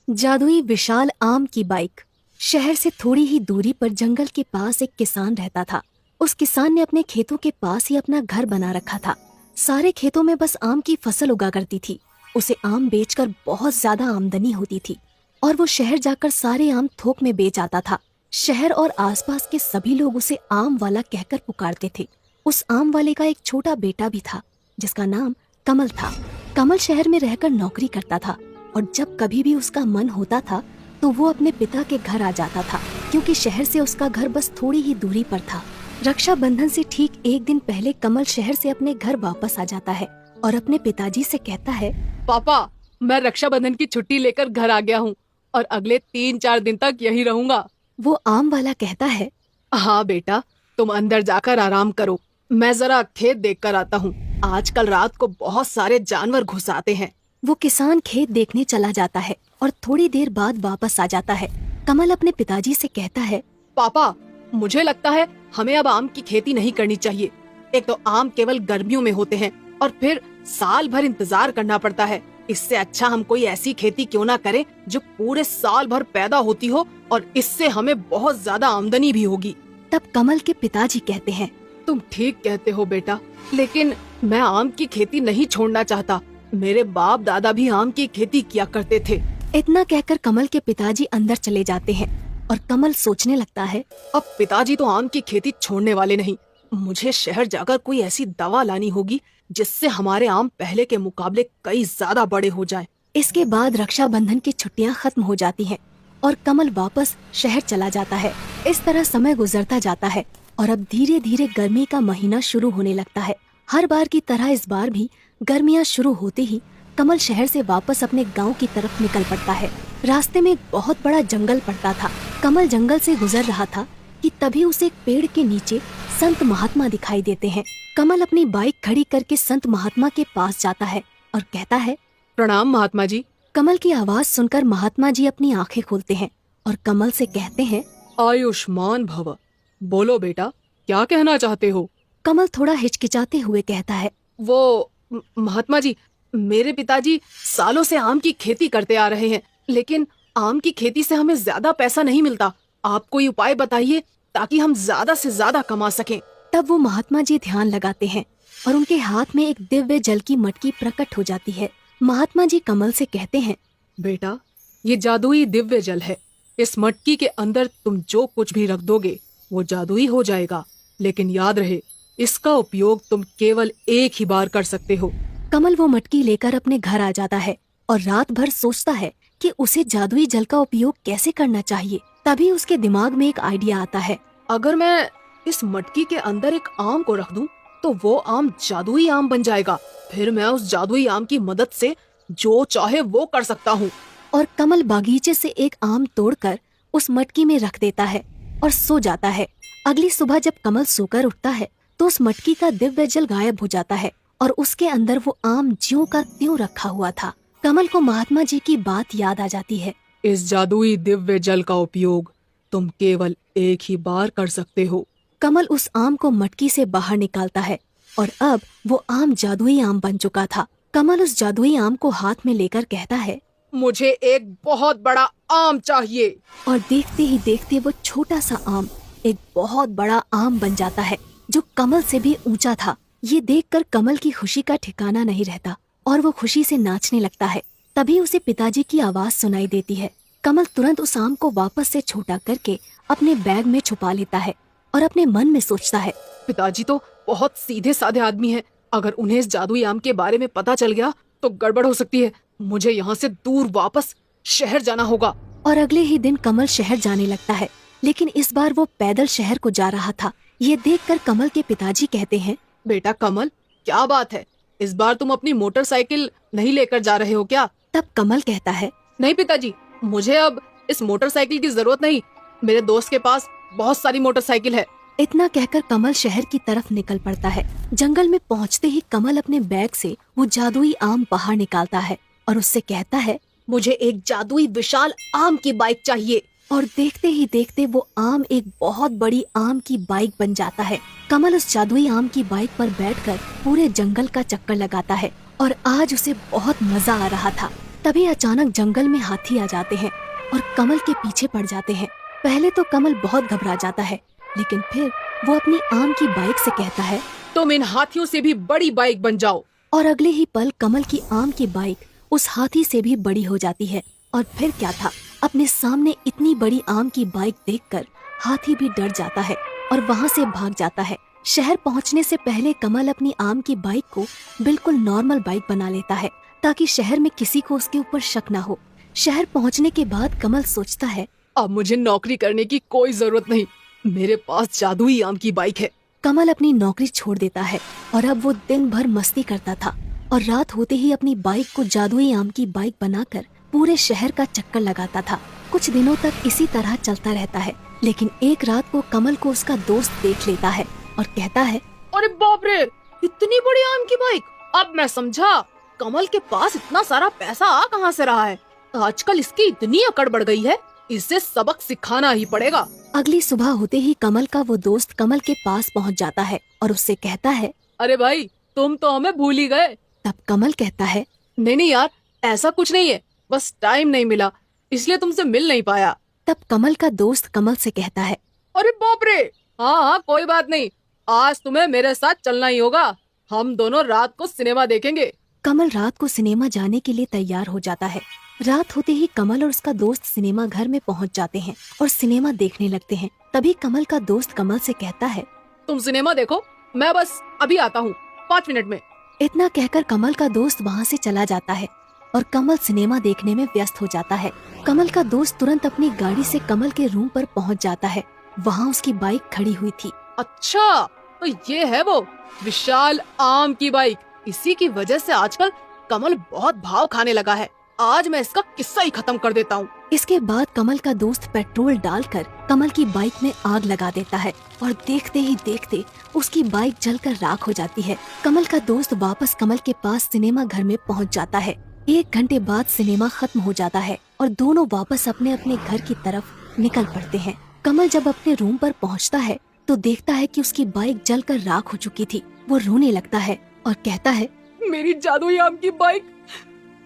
जादुई विशाल आम की बाइक। शहर से थोड़ी ही दूरी पर जंगल के पास एक किसान रहता था। उस किसान ने अपने खेतों के पास ही अपना घर बना रखा था। सारे खेतों में बस आम की फसल उगा करती थी। उसे आम बेचकर बहुत ज्यादा आमदनी होती थी और वो शहर जाकर सारे आम थोक में बेच आता था। शहर और आसपास के सभी लोग उसे आम वाला कहकर पुकारते थे। उस आम वाले का एक छोटा बेटा भी था जिसका नाम कमल था। कमल शहर में रहकर नौकरी करता था और जब कभी भी उसका मन होता था तो वो अपने पिता के घर आ जाता था, क्योंकि शहर से उसका घर बस थोड़ी ही दूरी पर था। रक्षाबंधन से ठीक एक दिन पहले कमल शहर से अपने घर वापस आ जाता है और अपने पिताजी से कहता है, पापा, मैं रक्षाबंधन की छुट्टी लेकर घर आ गया हूँ और अगले 3-4 दिन तक यही रहूंगा। वो आम वाला कहता है, हाँ बेटा, तुम अंदर जाकर आराम करो, मैं जरा खेत देख कर आता हूँ। आजकल रात को बहुत सारे जानवर घुस आते हैं। वो किसान खेत देखने चला जाता है और थोड़ी देर बाद वापस आ जाता है। कमल अपने पिताजी से कहता है, पापा, मुझे लगता है हमें अब आम की खेती नहीं करनी चाहिए। एक तो आम केवल गर्मियों में होते हैं और फिर साल भर इंतजार करना पड़ता है। इससे अच्छा हम कोई ऐसी खेती क्यों ना करें जो पूरे साल भर पैदा होती हो और इससे हमें बहुत ज्यादा आमदनी भी होगी। तब कमल के पिताजी कहते हैं, तुम ठीक कहते हो बेटा, लेकिन मैं आम की खेती नहीं छोड़ना चाहता। मेरे बाप दादा भी आम की खेती किया करते थे। इतना कहकर कमल के पिताजी अंदर चले जाते हैं और कमल सोचने लगता है, अब पिताजी तो आम की खेती छोड़ने वाले नहीं। मुझे शहर जाकर कोई ऐसी दवा लानी होगी जिससे हमारे आम पहले के मुकाबले कई ज्यादा बड़े हो जाएं। इसके बाद रक्षाबंधन की छुट्टियां खत्म हो जाती हैं और कमल वापस शहर चला जाता है। इस तरह समय गुजरता जाता है और अब धीरे धीरे गर्मी का महीना शुरू होने लगता है। हर बार की तरह इस बार भी गर्मियां शुरू होते ही कमल शहर से वापस अपने गांव की तरफ निकल पड़ता है। रास्ते में एक बहुत बड़ा जंगल पड़ता था। कमल जंगल से गुजर रहा था कि तभी उसे एक पेड़ के नीचे संत महात्मा दिखाई देते हैं। कमल अपनी बाइक खड़ी करके संत महात्मा के पास जाता है और कहता है, प्रणाम महात्मा जी। कमल की आवाज सुनकर महात्मा जी अपनी आंखें खोलते हैं और कमल से कहते हैं, आयुष्मान भव। बोलो बेटा, क्या कहना चाहते हो? कमल थोड़ा हिचकिचाते हुए कहता है, वो महात्मा जी, मेरे पिताजी सालों से आम की खेती करते आ रहे हैं, लेकिन आम की खेती से हमें ज्यादा पैसा नहीं मिलता। आप कोई उपाय बताइए ताकि हम ज्यादा से ज्यादा कमा सकें। तब वो महात्मा जी ध्यान लगाते हैं और उनके हाथ में एक दिव्य जल की मटकी प्रकट हो जाती है। महात्मा जी कमल से कहते हैं, बेटा, ये जादुई दिव्य जल है। इस मटकी के अंदर तुम जो कुछ भी रख दोगे वो जादुई हो जाएगा, लेकिन याद रहे, इसका उपयोग तुम केवल एक ही बार कर सकते हो। कमल वो मटकी लेकर अपने घर आ जाता है और रात भर सोचता है कि उसे जादुई जल का उपयोग कैसे करना चाहिए। तभी उसके दिमाग में एक आइडिया आता है, अगर मैं इस मटकी के अंदर एक आम को रख दूं, तो वो आम जादुई आम बन जाएगा। फिर मैं उस जादुई आम की मदद से जो चाहे वो कर सकता हूँ। और कमल बागीचे से एक आम तोड़कर उस मटकी में रख देता है और सो जाता है। अगली सुबह जब कमल सोकर उठता है तो उस मटकी का दिव्य जल गायब हो जाता है और उसके अंदर वो आम ज्यों का त्यों रखा हुआ था। कमल को महात्मा जी की बात याद आ जाती है। इस जादुई दिव्य जल का उपयोग तुम केवल एक ही बार कर सकते हो। कमल उस आम को मटकी से बाहर निकालता है और अब वो आम जादुई आम बन चुका था। कमल उस जादुई आम को हाथ में लेकर कहता है, मुझे एक बहुत बड़ा आम चाहिए। और देखते ही देखते वो छोटा सा आम एक बहुत बड़ा आम बन जाता है जो कमल से भी ऊंचा था। ये देखकर कमल की खुशी का ठिकाना नहीं रहता और वो खुशी से नाचने लगता है। तभी उसे पिताजी की आवाज सुनाई देती है। कमल तुरंत उस आम को वापस से छोटा करके अपने बैग में छुपा लेता है और अपने मन में सोचता है, पिताजी तो बहुत सीधे साधे आदमी हैं। अगर उन्हें इस जादुई आम के बारे में पता चल गया तो गड़बड़ हो सकती है। मुझे यहाँ से दूर वापस शहर जाना होगा। और अगले ही दिन कमल शहर जाने लगता है, लेकिन इस बार वो पैदल शहर को जा रहा था। ये देखकर कमल के पिताजी कहते हैं, बेटा कमल, क्या बात है? इस बार तुम अपनी मोटरसाइकिल नहीं लेकर जा रहे हो क्या? तब कमल कहता है, नहीं पिताजी, मुझे अब इस मोटरसाइकिल की जरूरत नहीं। मेरे दोस्त के पास बहुत सारी मोटरसाइकिल है। इतना कहकर कमल शहर की तरफ निकल पड़ता है। जंगल में पहुंचते ही कमल अपने बैग से वो जादुई आम बाहर निकालता है और उससे कहता है, मुझे एक जादुई विशाल आम की बाइक चाहिए। और देखते ही देखते वो आम एक बहुत बड़ी आम की बाइक बन जाता है। कमल उस जादुई आम की बाइक पर बैठकर पूरे जंगल का चक्कर लगाता है और आज उसे बहुत मजा आ रहा था। तभी अचानक जंगल में हाथी आ जाते हैं और कमल के पीछे पड़ जाते हैं। पहले तो कमल बहुत घबरा जाता है, लेकिन फिर वो अपनी आम की बाइक से कहता है, तुम इन हाथियों से भी बड़ी बाइक बन जाओ। और अगले ही पल कमल की आम की बाइक उस हाथी से भी बड़ी हो जाती है। और फिर क्या था, अपने सामने इतनी बड़ी आम की बाइक देखकर हाथी भी डर जाता है और वहाँ से भाग जाता है। शहर पहुँचने से पहले कमल अपनी आम की बाइक को बिल्कुल नॉर्मल बाइक बना लेता है, ताकि शहर में किसी को उसके ऊपर शक न हो। शहर पहुँचने के बाद कमल सोचता है, अब मुझे नौकरी करने की कोई जरूरत नहीं, मेरे पास जादुई आम की बाइक है। कमल अपनी नौकरी छोड़ देता है और अब वो दिन भर मस्ती करता था और रात होते ही अपनी बाइक को जादुई आम की बाइक बनाकर पूरे शहर का चक्कर लगाता था। कुछ दिनों तक इसी तरह चलता रहता है, लेकिन एक रात को कमल को उसका दोस्त देख लेता है और कहता है, अरे बाप रे, इतनी बड़ी आम की बाइक! अब मैं समझा कमल के पास इतना सारा पैसा आ कहाँ से रहा है। आजकल इसकी इतनी अकड़ बढ़ गई है, इसे सबक सिखाना ही पड़ेगा। अगली सुबह होते ही कमल का वो दोस्त कमल के पास पहुंच जाता है और उससे कहता है, अरे भाई, तुम तो हमें भूल ही गए। तब कमल कहता है, नहीं यार, ऐसा कुछ नहीं है, बस टाइम नहीं मिला इसलिए तुमसे मिल नहीं पाया। तब कमल का दोस्त कमल से कहता है, अरे बाप रे, हाँ कोई बात नहीं, आज तुम्हें मेरे साथ चलना ही होगा। हम दोनों रात को सिनेमा देखेंगे। कमल रात को सिनेमा जाने के लिए तैयार हो जाता है। रात होते ही कमल और उसका दोस्त सिनेमा घर में पहुंच जाते हैं और सिनेमा देखने लगते हैं। तभी कमल का दोस्त कमल से कहता है, तुम सिनेमा देखो, मैं बस अभी आता हूँ 5 मिनट में। इतना कहकर कमल का दोस्त वहाँ से चला जाता है और कमल सिनेमा देखने में व्यस्त हो जाता है। कमल का दोस्त तुरंत अपनी गाड़ी से कमल के रूम पर पहुँच जाता है। वहाँ उसकी बाइक खड़ी हुई थी। अच्छा, तो ये है वो विशाल आम की बाइक। इसी की वजह से आजकल कमल बहुत भाव खाने लगा है। आज मैं इसका किस्सा ही खत्म कर देता हूँ। इसके बाद कमल का दोस्त पेट्रोल डालकर कमल की बाइक में आग लगा देता है और देखते ही देखते उसकी बाइक जलकर राख हो जाती है। कमल का दोस्त वापस कमल के पास सिनेमा घर में पहुँच जाता है। 1 घंटे बाद सिनेमा खत्म हो जाता है और दोनों वापस अपने अपने घर की तरफ निकल पड़ते हैं। कमल जब अपने रूम पर पहुँचता है तो देखता है कि उसकी बाइक जलकर राख हो चुकी थी। वो रोने लगता है और कहता है, मेरी जादुई आम की बाइक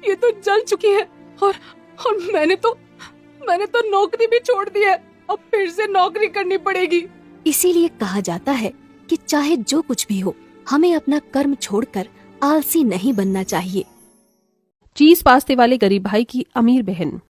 ये तो जल चुकी है और मैंने तो नौकरी भी छोड़ दी है। अब फिर से नौकरी करनी पड़ेगी। इसीलिए कहा जाता है कि चाहे जो कुछ भी हो, हमें अपना कर्म छोड़कर आलसी नहीं बनना चाहिए। चीज पास्ते वाले गरीब भाई की अमीर बहन।